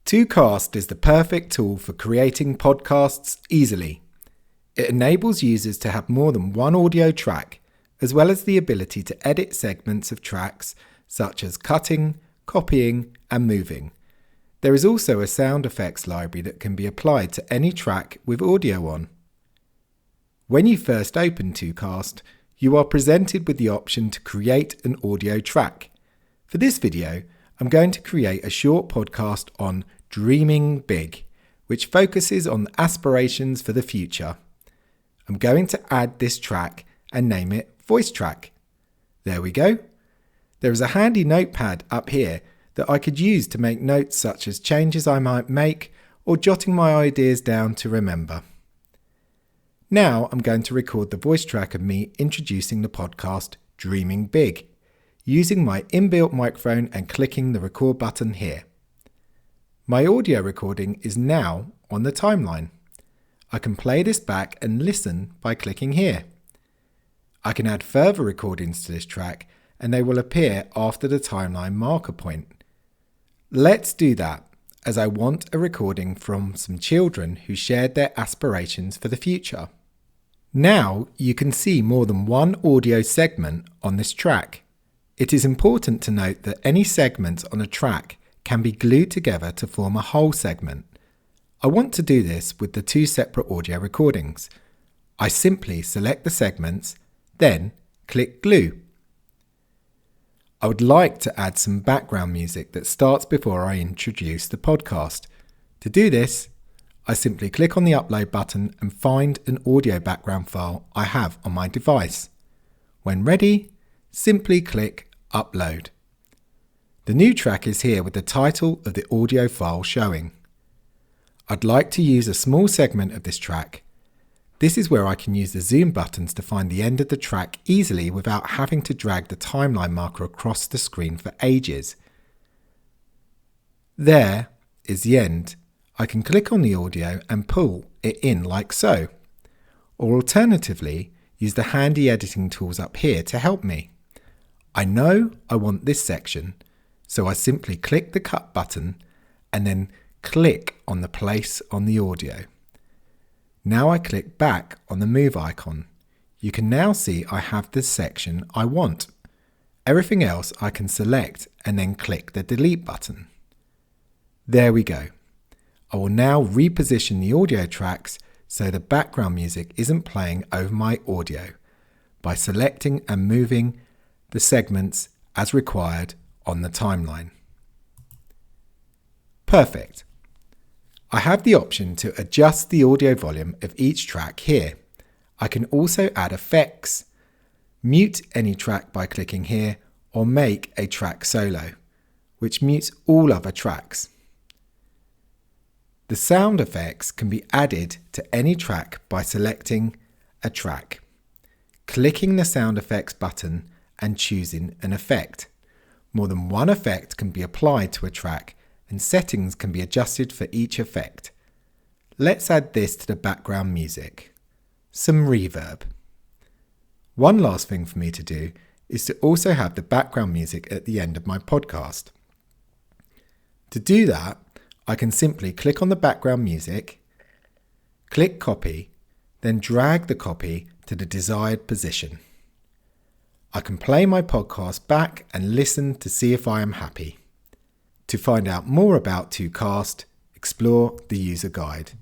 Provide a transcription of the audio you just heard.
2Cast is the perfect tool for creating podcasts easily. It enables users to have more than one audio track, as well as the ability to edit segments of tracks such as cutting, copying, and moving. There is also a sound effects library that can be applied to any track with audio on. When you first open 2Cast, you are presented with the option to create an audio track. For this video, I'm going to create a short podcast on Dreaming Big, which focuses on aspirations for the future. I'm going to add this track and name it Voice Track. There we go. There is a handy notepad up here that I could use to make notes such as changes I might make or jotting my ideas down to remember. Now I'm going to record the voice track of me introducing the podcast Dreaming Big, using my inbuilt microphone and clicking the record button here. My audio recording is now on the timeline. I can play this back and listen by clicking here. I can add further recordings to this track and they will appear after the timeline marker point. Let's do that, as I want a recording from some children who shared their aspirations for the future. Now you can see more than one audio segment on this track. It is important to note that any segments on a track can be glued together to form a whole segment. I want to do this with the two separate audio recordings. I simply select the segments, then click Glue. I would like to add some background music that starts before I introduce the podcast. To do this, I simply click on the upload button and find an audio background file I have on my device. When ready, simply click Upload. The new track is here with the title of the audio file showing. I'd like to use a small segment of this track. This is where I can use the zoom buttons to find the end of the track easily without having to drag the timeline marker across the screen for ages. There is the end. I can click on the audio and pull it in like so. Or alternatively, use the handy editing tools up here to help me. I know I want this section, so I simply click the cut button and then click on the place on the audio. Now I click back on the move icon. You can now see I have the section I want. Everything else I can select and then click the delete button. There we go. I will now reposition the audio tracks so the background music isn't playing over my audio by selecting and moving the segments as required on the timeline. Perfect. I have the option to adjust the audio volume of each track here. I can also add effects, mute any track by clicking here, or make a track solo, which mutes all other tracks. The sound effects can be added to any track by selecting a track, clicking the sound effects button and choosing an effect. More than one effect can be applied to a track and settings can be adjusted for each effect. Let's add this to the background music. Some reverb. One last thing for me to do is to also have the background music at the end of my podcast. To do that, I can simply click on the background music, click copy, then drag the copy to the desired position. I can play my podcast back and listen to see if I am happy. To find out more about 2Cast, explore the user guide.